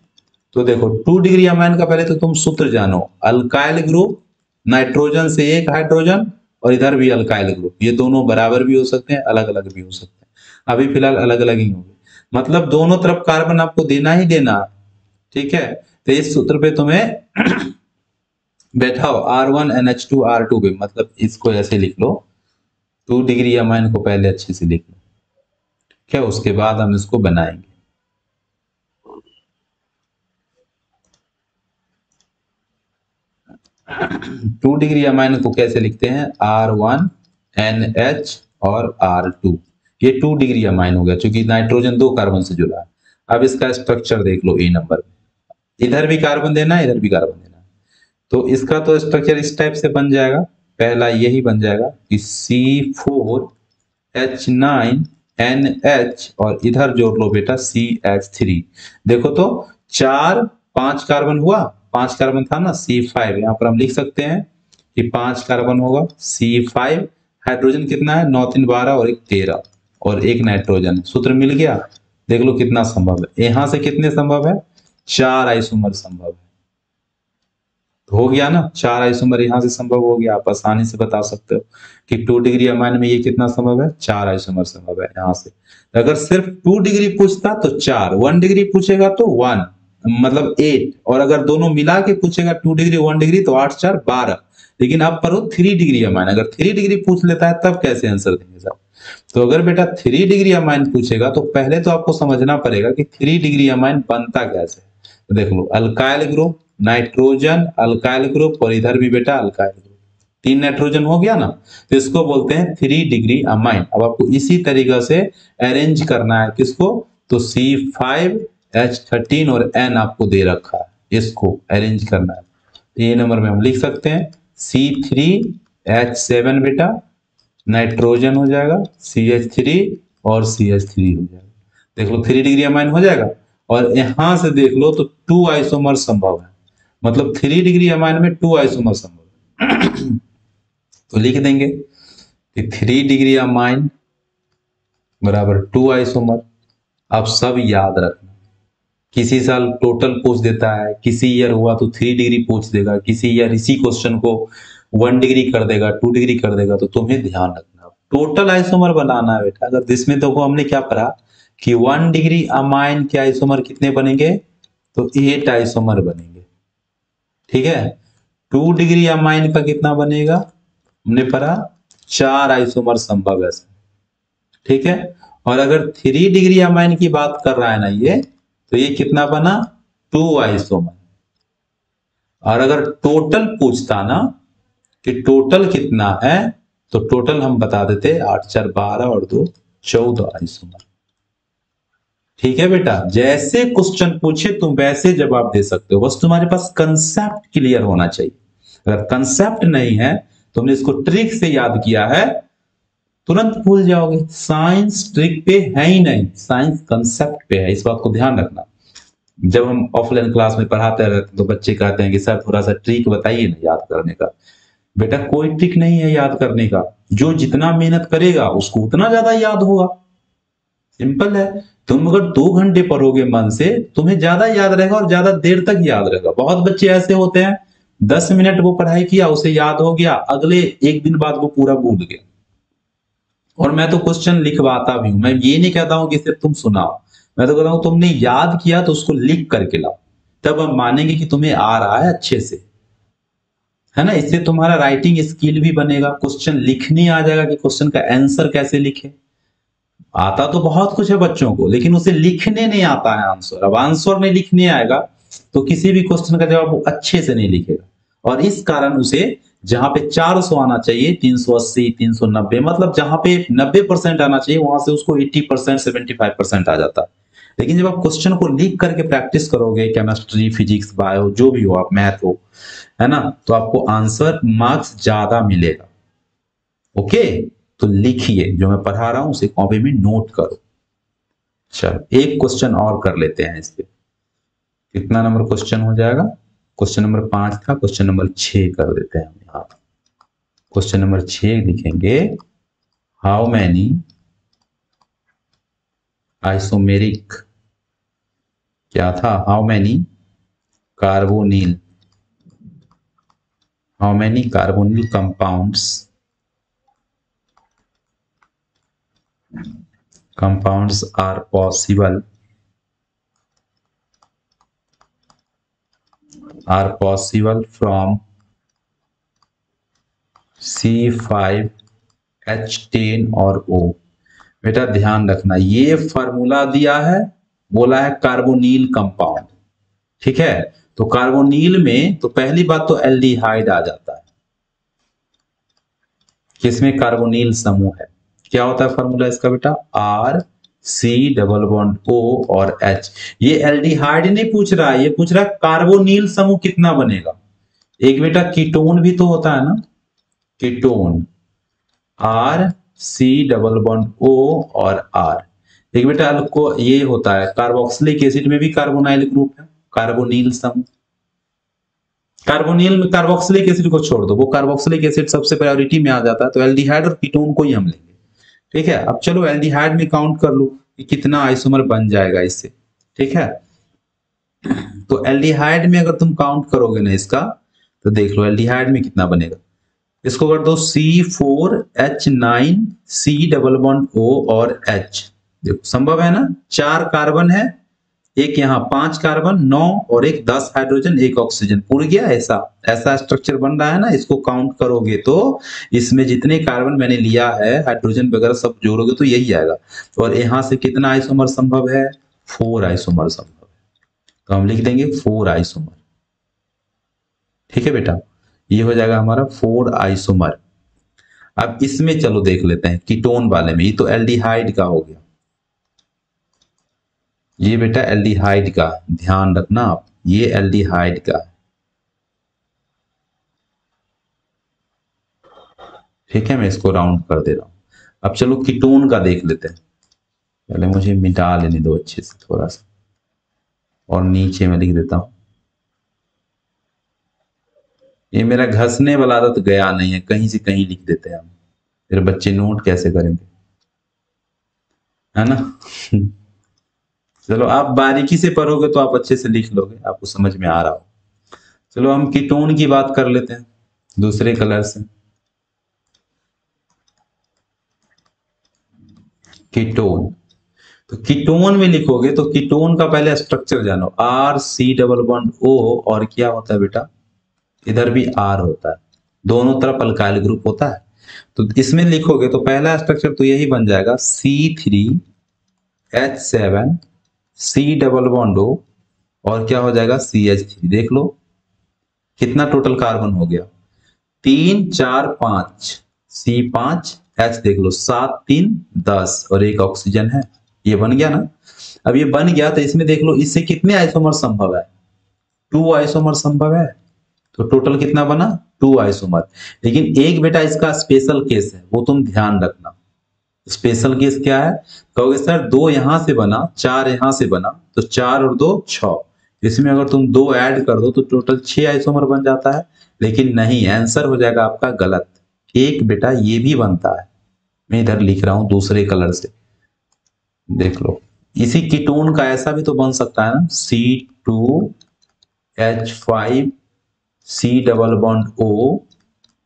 तो देखो 2 डिग्री अमाइन का पहले तो तुम सूत्र जानो, अल्काइल ग्रुप, नाइट्रोजन से एक हाइड्रोजन और इधर भी अल्काइल ग्रुप, ये दोनों बराबर भी हो सकते हैं, अलग अलग भी हो सकते हैं, अभी फिलहाल अलग अलग ही होंगे, मतलब दोनों तरफ कार्बन आपको देना ही देना। ठीक है, तो इस सूत्र पे तुम्हें बैठाओ R1NH2R2 पे, मतलब इसको ऐसे लिख लो, 2 डिग्री अमाइन को पहले अच्छे से लिख लो, क्या उसके बाद हम इसको बनाएंगे। 2 डिग्री अमाइन को कैसे लिखते हैं, R1NH और R2, ये 2 डिग्री अमाइन हो गया, क्योंकि नाइट्रोजन 2 कार्बन से जुड़ा है। अब इसका स्ट्रक्चर देख लो, ए नंबर में इधर भी कार्बन देना है, इधर भी कार्बन देना है, तो इसका तो स्ट्रक्चर इस टाइप से बन जाएगा, पहला यही बन जाएगा कि C4H9NH और इधर जोड़ लो बेटा CH3। देखो तो 5 कार्बन हुआ, 5 कार्बन था ना C5, यहाँ पर हम लिख सकते हैं कि 5 कार्बन होगा C5, हाइड्रोजन कितना है 9 3 12 और 1 13 और 1 नाइट्रोजन, सूत्र मिल गया। देख लो कितना संभव है, यहां से कितने संभव है, 4 आइसोमर संभव है, तो हो गया ना, 4 आइसोमर यहां से संभव हो गया। आप आसानी से बता सकते हो कि 2 डिग्री अमाइन में ये कितना संभव है, 4 आइसोमर संभव है यहाँ से। अगर सिर्फ 2 डिग्री पूछता तो 4, 1 डिग्री पूछेगा तो 1 मतलब 8, और अगर दोनों मिला के पूछेगा 2 डिग्री 1 डिग्री तो 8 4 12। लेकिन अब पढ़ो 3 डिग्री अमाइन, अगर 3 डिग्री पूछ लेता है तब कैसे आंसर देंगे सर। तो अगर बेटा 3 डिग्री अमाइन पूछेगा तो पहले तो आपको समझना पड़ेगा कि 3 डिग्री अमाइन बनता कैसे। तो देख लो, alkyl group, nitrogen, alkyl group और इधर भी बेटा अल्काइल ग्रुप, 3 नाइट्रोजन हो गया ना, तो इसको बोलते हैं 3 डिग्री अमाइन। अब आपको इसी तरीका से अरेंज करना है, किसको, तो C5H13 और N आपको दे रखा है, इसको अरेंज करना है। तो ये नंबर में हम लिख सकते हैं C3H7 बेटा, नाइट्रोजन हो जाएगा, CH3 और CH3 हो जाएगा। देख लो 3 डिग्री अमाइन हो जाएगा, और यहां से देख लो तो 2 आइसोमर संभव है, मतलब 3 डिग्री अमाइन में 2 आइसोमर संभव है। तो लिख देंगे कि 3 डिग्री अमाइन बराबर 2 आइसोमर। अब सब याद रखना, किसी साल टोटल पूछ देता है, किसी ईयर हुआ तो 3 डिग्री पूछ देगा, किसी ईयर इसी क्वेश्चन को 1 डिग्री कर देगा, 2 डिग्री कर देगा, तो तुम्हें ध्यान रखना टोटल आइसोमर बनाना है बेटा। अगर इसमें तो हमने क्या पढ़ा कि 1 डिग्री अमाइन के आइसोमर कितने बनेंगे, तो 8 आइसोमर बनेंगे। ठीक है, 2 डिग्री अमाइन का कितना बनेगा, हमने पढ़ा 4 आइसोमर संभव है। ठीक है, और अगर 3 डिग्री अमाइन की बात कर रहा है ना ये, तो ये कितना बना, 2 आइसोमर। और अगर टोटल पूछता ना कि टोटल कितना है, तो टोटल हम बता देते 8 4 12 और 2 14 आइसोमर। ठीक है बेटा, जैसे क्वेश्चन पूछे तुम वैसे जवाब दे सकते हो, बस तुम्हारे पास कंसेप्ट क्लियर होना चाहिए। अगर कंसेप्ट नहीं है, तुमने इसको ट्रिक से याद किया है, तुरंत भूल जाओगे। साइंस ट्रिक पे है ही नहीं, साइंस कंसेप्ट पे है, इस बात को ध्यान रखना। जब हम ऑफलाइन क्लास में पढ़ाते रहते तो बच्चे कहते हैं कि सर थोड़ा सा ट्रिक बताइए ना याद करने का। बेटा कोई ट्रिक नहीं है याद करने का, जो जितना मेहनत करेगा उसको उतना ज्यादा याद होगा, सिंपल है। तुम अगर 2 घंटे पढ़ोगे मन से, तुम्हें ज्यादा याद रहेगा और ज्यादा देर तक याद रहेगा। बहुत बच्चे ऐसे होते हैं 10 मिनट वो पढ़ाई किया, उसे याद हो गया, अगले 1 दिन बाद वो पूरा भूल गया। और मैं तो क्वेश्चन लिखवाता भी हूं, मैं ये नहीं कहता हूं कि सिर्फ तुम सुनाओ, मैं तो कहता हूं तुमने याद किया तो उसको लिख करके लाओ, तब हम मानेंगे कि तुम्हें आ रहा है अच्छे से। है ना। इससे तुम्हारा राइटिंग स्किल भी बनेगा, क्वेश्चन लिखने आ जाएगा कि क्वेश्चन का आंसर कैसे लिखे। आता तो बहुत कुछ है बच्चों को, लेकिन उसे लिखने नहीं आता है आंसर। अब आंसर नहीं लिखने आएगा तो किसी भी क्वेश्चन का जवाब वो अच्छे से नहीं लिखेगा, और इस कारण उसे जहां पे 400 आना चाहिए 380 390, मतलब जहां पे 90% आना चाहिए वहां से उसको 80% 75% आ जाता है। लेकिन जब आप क्वेश्चन को लिख करके प्रैक्टिस करोगे, केमिस्ट्री फिजिक्स बायो जो भी हो, आप मैथ हो, है ना, तो आपको आंसर मार्क्स ज्यादा मिलेगा। ओके, तो लिखिए, जो मैं पढ़ा रहा हूं उसे कॉपी में नोट करो। चलो एक क्वेश्चन और कर लेते हैं इस पे। कितना नंबर क्वेश्चन हो जाएगा? क्वेश्चन नंबर 5 था, क्वेश्चन नंबर 6 कर देते हैं हम यहाँ। क्वेश्चन नंबर 6 लिखेंगे, हाउ मैनी आइसोमेरिक, क्या था, how many carbonyl, how many carbonyl compounds are possible from C5H10 और O। बेटा ध्यान रखना, ये फार्मूला दिया है, बोला है कार्बोनिल कंपाउंड, ठीक है। तो कार्बोनिल में तो पहली बात तो एल्डिहाइड आ जाता है, किसमें कार्बोनिल समूह है। क्या होता है फार्मूला इसका बेटा, R C double bond O और H। ये एल्डिहाइड नहीं पूछ रहा है, ये पूछ रहा है कार्बोनिल समूह कितना बनेगा। एक बेटा कीटोन भी तो होता है ना, ketone R C double bond O और R। एक बेटा को ये होता है कार्बोक्सिलिक एसिड में भी कार्बोनाइल ग्रुप है, कार्बोनिल समूह। कार्बोनिल में कार्बोक्सिलिक एसिड को छोड़ दो, वो कार्बोक्सिलिक एसिड सबसे प्रायोरिटी में आ जाता है, तो एल्डिहाइड और कीटोन को ही हम लेंगे, ठीक है। अब चलो एल्डिहाइड में काउंट कर लो कि कितना आइसोमर बन जाएगा इससे, ठीक है। तो एल्डिहाइड में अगर तुम काउंट करोगे ना इसका, तो देख लो एल्डिहाइड में कितना बनेगा। इसको कर दो C4H9 C double bond O और H। देखो संभव है ना, 4 कार्बन है, एक यहाँ 5 कार्बन 9 और एक 10 हाइड्रोजन 1 ऑक्सीजन, पूरा गया। ऐसा ऐसा स्ट्रक्चर बन रहा है ना। इसको काउंट करोगे तो इसमें जितने कार्बन मैंने लिया है, हाइड्रोजन वगैरह सब जोड़ोगे तो यही आएगा। और यहाँ से कितना आइसोमर संभव है, 4 आइसोमर संभव है, तो हम लिख देंगे 4 आइसोमर, ठीक है बेटा। ये हो जाएगा हमारा 4 आइसोमर। अब इसमें चलो देख लेते हैं कीटोन वाले में, ये तो एल्डिहाइड का हो गया, ये बेटा एल्डिहाइड का, ध्यान रखना आप, ये एल्डिहाइड का, ठीक है। मैं इसको राउंड कर दे रहा हूं। अब चलो कीटोन का देख लेते हैं, पहले मुझे मिटा लेने दो अच्छे से थोड़ा सा, और नीचे में लिख देता हूं। ये मेरा घसने वाला आदत गया नहीं है, कहीं से कहीं लिख देते हैं हम, फिर बच्चे नोट कैसे करेंगे, है ना। चलो आप बारीकी से पढ़ोगे तो आप अच्छे से लिख लोगे, आपको समझ में आ रहा हो। चलो हम कीटोन की बात कर लेते हैं दूसरे कलर से। कीटोन, तो कीटोन में लिखोगे तो कीटोन का पहले स्ट्रक्चर जानो, R C double bond O, और क्या होता है बेटा, इधर भी R होता है, दोनों तरफ अल्काइल ग्रुप होता है। तो इसमें लिखोगे तो पहला स्ट्रक्चर तो यही बन जाएगा, C3H7 C double bond O, और क्या हो जाएगा CH3। देख लो कितना टोटल कार्बन हो गया, 3 4 5, C5 H देख लो 7 3 10 और 1 ऑक्सीजन है, ये बन गया ना। अब ये बन गया तो इसमें देख लो इससे कितने आइसोमर संभव है, 2 आइसोमर संभव है, तो टोटल कितना बना, 2 आइसोमर। लेकिन एक बेटा इसका स्पेशल केस है, वो तुम ध्यान रखना। स्पेशल केस क्या है, कहोगे सर 2 यहां से बना 4 यहां से बना, तो 4 और 2 6, इसमें अगर तुम 2 ऐड कर दो तो टोटल 6 आइसोमर बन जाता है। लेकिन नहीं, आंसर हो जाएगा आपका गलत, एक बेटा ये भी बनता है। मैं इधर लिख रहा हूं दूसरे कलर से, देख लो इसी कीटोन का ऐसा भी तो बन सकता है ना, C2H5 C double bond O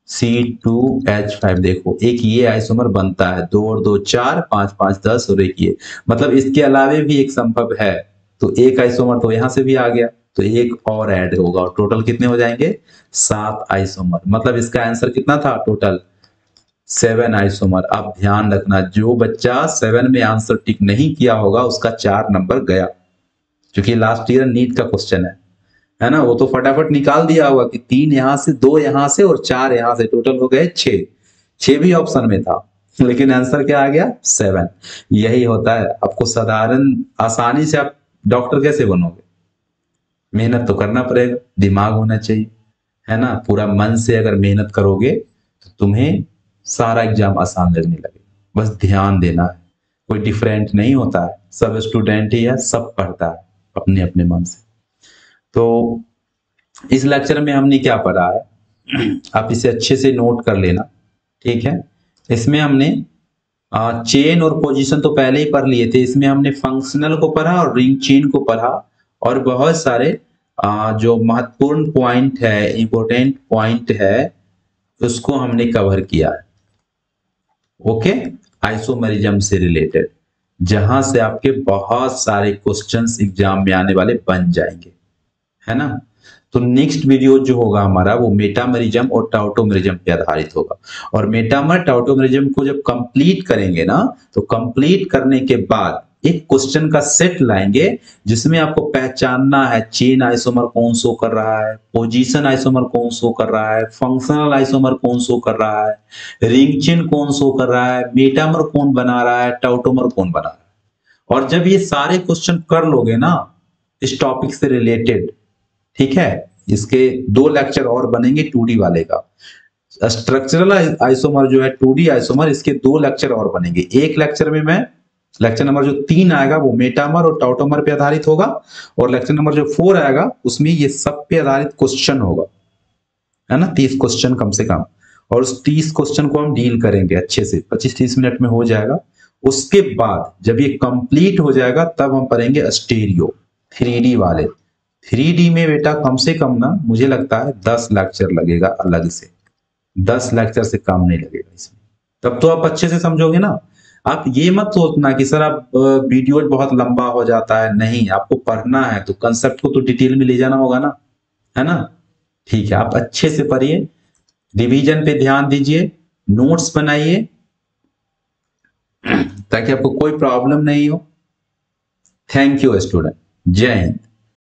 C2H5। देखो एक ये आइसोमर बनता है, 2 और 2 4 5 5 10 और एक ये, मतलब इसके अलावे भी एक संभव है, तो एक आइसोमर तो यहां से भी आ गया, तो एक और ऐड होगा और टोटल कितने हो जाएंगे 7 आइसोमर। मतलब इसका आंसर कितना था टोटल 7 आइसोमर। अब ध्यान रखना जो बच्चा 7 में आंसर टिक नहीं किया होगा उसका 4 नंबर गया, क्योंकि लास्ट ईयर नीट का क्वेश्चन है ना। वो तो फटाफट निकाल दिया होगा कि 3 यहां से 2 यहां से और 4 यहां से, टोटल हो गए 6 भी ऑप्शन में था, लेकिन आंसर क्या आ गया 7। यही होता है। आपको साधारण आसानी से आप डॉक्टर कैसे बनोगे, मेहनत तो करना पड़ेगा, दिमाग होना चाहिए, है ना। पूरा मन से अगर मेहनत करोगे तो तुम्हें सारा एग्जाम आसान लगने लगेगा। बस ध्यान देना है, कोई डिफरेंट नहीं होता है, सब स्टूडेंट ही है, सब पढ़ता है अपने अपने मन से। तो इस लेक्चर में हमने क्या पढ़ा है आप इसे अच्छे से नोट कर लेना, ठीक है। इसमें हमने चेन और पोजीशन तो पहले ही पढ़ लिए थे। इसमें हमने फंक्शनल को पढ़ा और रिंग चेन को पढ़ा, और बहुत सारे जो महत्वपूर्ण पॉइंट है, इंपॉर्टेंट पॉइंट है, उसको हमने कवर किया है। ओके, आइसोमेरिज्म से रिलेटेड, जहां से आपके बहुत सारे क्वेश्चंस एग्जाम में आने वाले बन जाएंगे, है ना। तो नेक्स्ट वीडियो जो होगा हमारा वो मेटामेरिज्म और टाउटोमेरिज्म पे आधारित होगा। और मेटामर टाउटोमेरिज्म को जब कंप्लीट करेंगे ना, तो कंप्लीट करने के बाद एक क्वेश्चन का सेट लाएंगे जिसमें आपको पहचानना है चेन आइसोमर कौन शो कर रहा है, पोजीशन आइसोमर कौन शो कर रहा है, फंक्शनल आइसोमर कौन शो कर रहा है, रिंग चेन कौन शो कर रहा है, मेटामर कौन बना रहा है, टाउटोमर कौन बना रहा है। और जब ये सारे क्वेश्चन कर लोगे ना इस टॉपिक से रिलेटेड, ठीक है, इसके 2 लेक्चर और बनेंगे 2D वाले का। स्ट्रक्चरल आइसोमर जो है 2D आइसोमर, इसके 2 लेक्चर और बनेंगे। एक लेक्चर में मैं लेक्चर नंबर जो 3 आएगा वो मेटामर और टाउटोमर पे आधारित होगा, और लेक्चर नंबर जो 4 आएगा उसमें ये सब पे आधारित क्वेश्चन होगा, है ना। 30 क्वेश्चन कम से कम, और उस 30 क्वेश्चन को हम डील करेंगे अच्छे से, 25-30 मिनट में हो जाएगा। उसके बाद जब ये कंप्लीट हो जाएगा तब हम पढ़ेंगे स्टीरियो 3D वाले। 3D में बेटा कम से कम ना मुझे लगता है 10 लेक्चर लगेगा अलग से, 10 लेक्चर से कम नहीं लगेगा इसमें। तब तो आप अच्छे से समझोगे ना। आप ये मत सोचना कि सर आप वीडियो बहुत लंबा हो जाता है, नहीं, आपको पढ़ना है तो कंसेप्ट को तो डिटेल में ले जाना होगा ना, है ना। ठीक है, आप अच्छे से पढ़िए, रिवीजन पे ध्यान दीजिए, नोट्स बनाइए ताकि आपको कोई प्रॉब्लम नहीं हो। थैंक यू स्टूडेंट, जय हिंद।